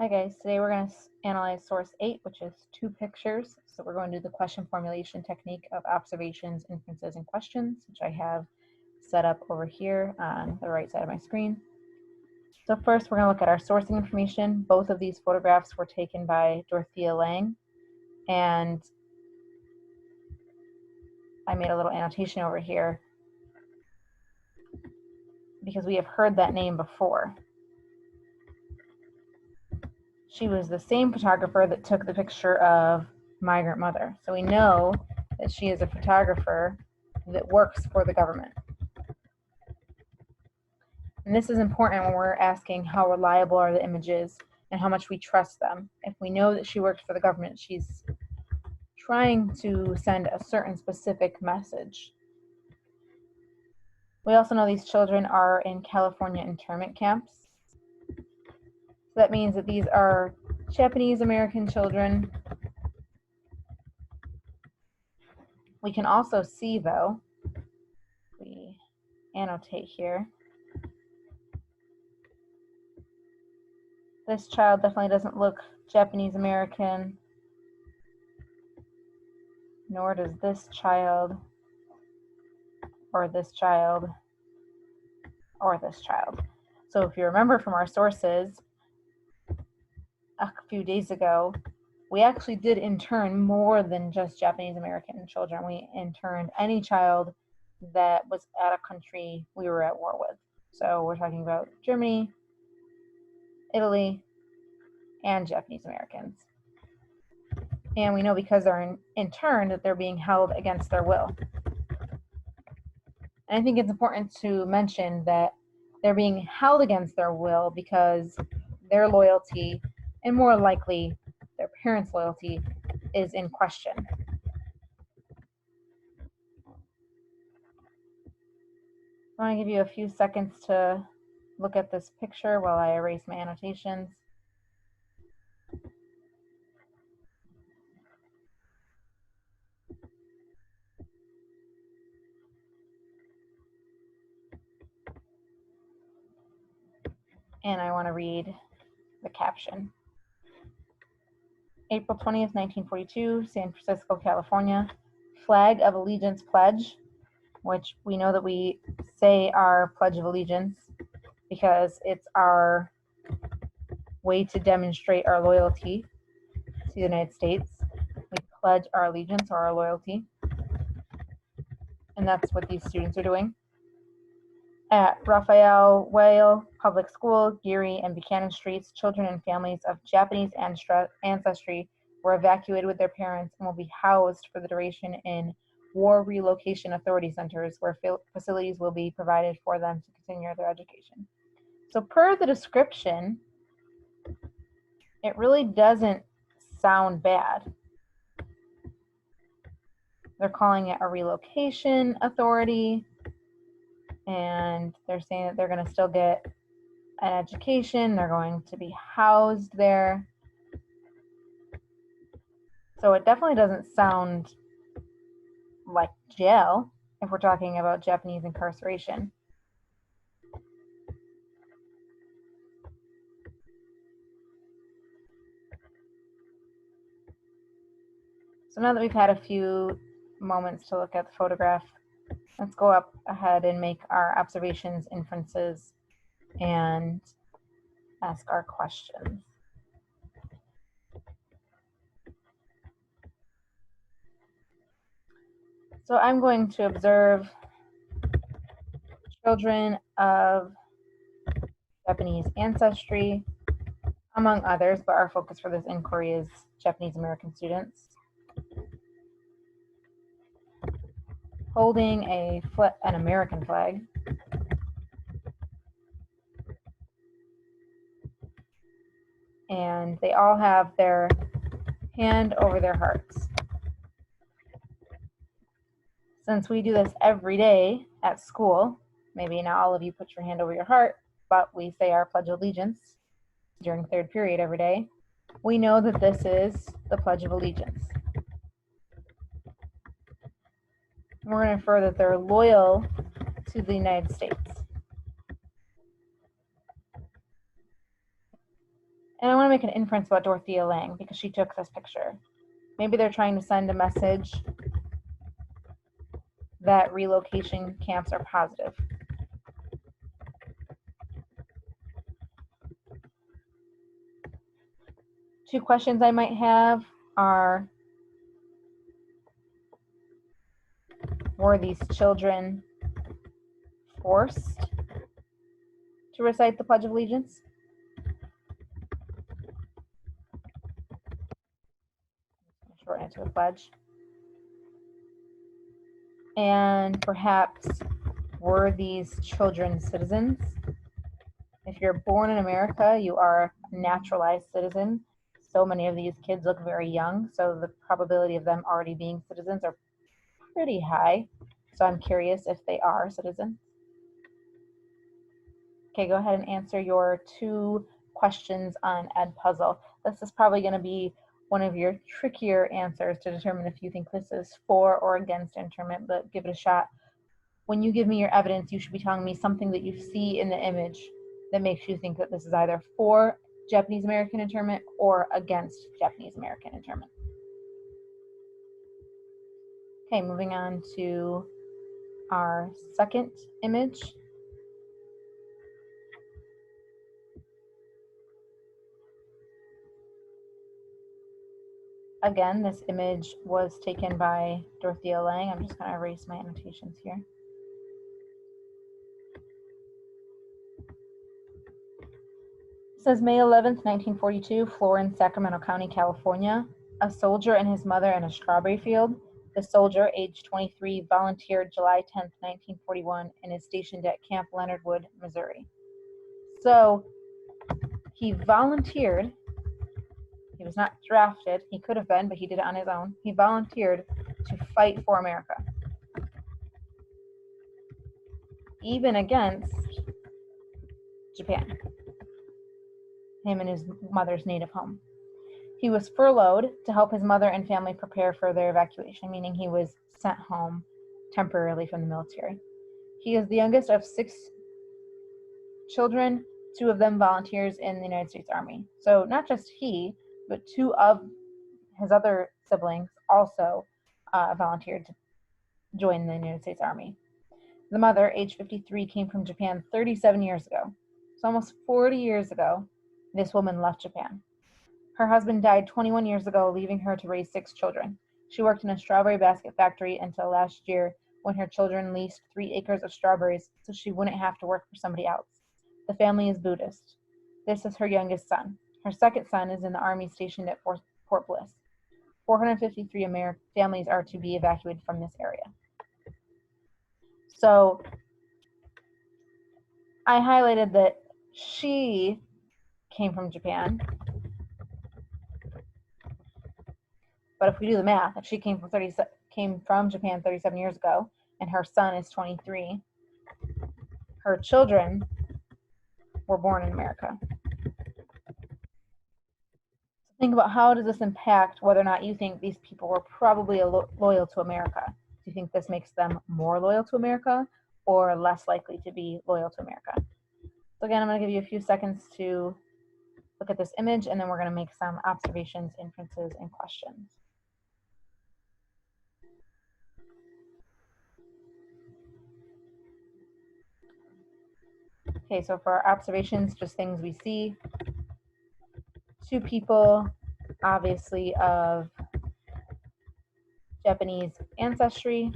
Hi guys, today we're going to analyze source 8, which is 2 pictures. So we're going to do the question formulation technique of observations, inferences, and questions, which I have set up over here on the right side of my screen. So first we're going to look at our sourcing information. Both of these photographs were taken by Dorothea Lange, and I made a little annotation over here because we have heard that name before. She was the same photographer that took the picture of Migrant Mother. So we know that she is a photographer that works for the government. And this is important when we're asking how reliable are the images and how much we trust them. If we know that she works for the government, she's trying to send a certain specific message. We also know these children are in California internment camps. So that means that these are Japanese American children. We can also see, though, we annotate here, this child definitely doesn't look Japanese American, nor does this child, or this child, or this child. So if you remember from our sources a few days ago, we actually did intern more than just Japanese American children. We interned any child that was at a country we were at war with. So we're talking about Germany, Italy, and Japanese Americans. And we know because they're interned that they're being held against their will. And I think it's important to mention that they're being held against their will because their loyalty, and more likely their parents' loyalty, is in question. I want to give you a few seconds to look at this picture while I erase my annotations. And I want to read the caption. April 20th, 1942, San Francisco, California. Flag of Allegiance Pledge, which we know that we say our Pledge of Allegiance because it's our way to demonstrate our loyalty to the United States. We pledge our allegiance or our loyalty. And that's what these students are doing. At Raphael Whale Public School, Geary and Buchanan Streets, children and families of Japanese ancestry were evacuated with their parents and will be housed for the duration in War Relocation Authority centers where facilities will be provided for them to continue their education. So per the description, it really doesn't sound bad. They're calling it a relocation authority, and they're saying that they're going to still get an education. They're going to be housed there. So it definitely doesn't sound like jail if we're talking about Japanese incarceration. So now that we've had a few moments to look at the photograph, let's go up ahead and make our observations, inferences, and ask our questions. So I'm going to observe children of Japanese ancestry, among others, but our focus for this inquiry is Japanese American students, holding an American flag, and they all have their hand over their hearts. Since we do this every day at school, maybe not all of you put your hand over your heart, but we say our Pledge of Allegiance during third period every day, we know that this is the Pledge of Allegiance. We're going to infer that they're loyal to the United States. And I want to to make an inference about Dorothea Lange because she took this picture. Maybe they're trying to send a message that relocation camps are positive. Two questions I might have are, were these children forced to recite the Pledge of Allegiance? Shorten it to the pledge. And perhaps, were these children citizens? If you're born in America, you are a naturalized citizen. So many of these kids look very young, so the probability of them already being citizens are pretty high. So I'm curious if they are citizens. Okay, go ahead and answer your 2 questions on Edpuzzle. This is probably going to be one of your trickier answers to determine if you think this is for or against internment, but give it a shot. When you give me your evidence, you should be telling me something that you see in the image that makes you think that this is either for Japanese American internment or against Japanese American internment. Okay, moving on to our second image. Again, this image was taken by Dorothea Lange. I'm just going to erase my annotations here. It says May 11th, 1942, Florence, Sacramento County, California. A soldier and his mother in a strawberry field. The soldier, age 23, volunteered July 10th, 1941, and is stationed at Camp Leonard Wood, Missouri. So he volunteered. He was not drafted. He could have been, but he did it on his own. He volunteered to fight for America, even against Japan, him and his mother's native home. He was furloughed to help his mother and family prepare for their evacuation, meaning he was sent home temporarily from the military. He is the youngest of 6 children, 2 of them volunteers in the United States Army. So not just he, but 2 of his other siblings also volunteered to join the United States Army. The mother, age 53, came from Japan 37 years ago. So almost 40 years ago, this woman left Japan. Her husband died 21 years ago, leaving her to raise 6 children. She worked in a strawberry basket factory until last year when her children leased 3 acres of strawberries so she wouldn't have to work for somebody else. The family is Buddhist. This is her youngest son. Her second son is in the Army stationed at Fort Bliss. 453 families are to be evacuated from this area. So I highlighted that she came from Japan. But if we do the math, if she came from Japan 37 years ago, and her son is 23, her children were born in America. So think about, how does this impact whether or not you think these people were probably loyal to America? Do you think this makes them more loyal to America or less likely to be loyal to America? So again, I'm going to give you a few seconds to look at this image, and then we're going to make some observations, inferences, and questions. Okay, so for our observations, just things we see. 2 people, obviously of Japanese ancestry.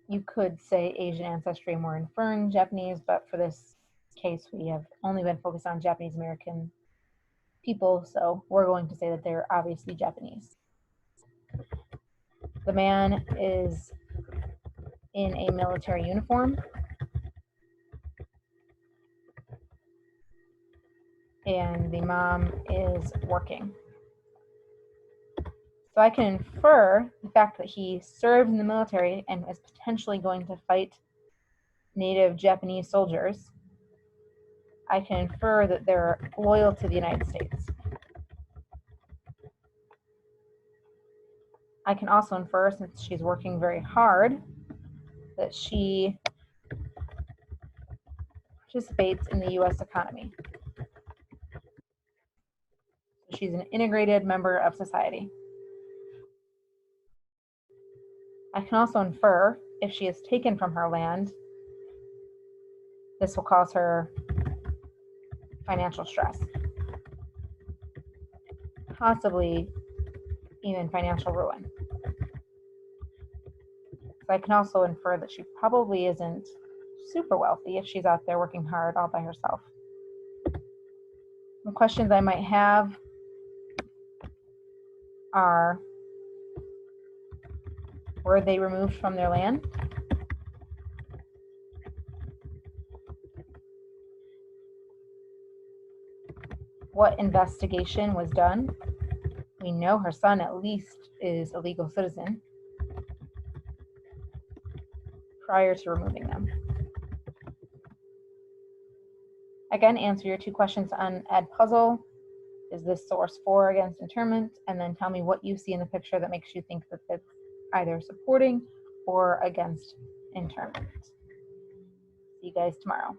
You could say Asian ancestry and we're inferring Japanese, but for this case, we have only been focused on Japanese American people, so we're going to say that they're obviously Japanese. The man is in a military uniform, and the mom is working. So I can infer the fact that he served in the military and is potentially going to fight native Japanese soldiers. I can infer that they're loyal to the United States. I can also infer, since she's working very hard, that she participates in the U.S. economy. So she's an integrated member of society. I can also infer if she is taken from her land, this will cause her financial stress, possibly even financial ruin. So I can also infer that she probably isn't super wealthy if she's out there working hard all by herself. Some questions I might have are, were they removed from their land? What investigation was done? We know her son at least is a legal citizen prior to removing them. Again, answer your 2 questions on Edpuzzle. Is this source for or against internment? And then tell me what you see in the picture that makes you think that it's either supporting or against internment. See you guys tomorrow.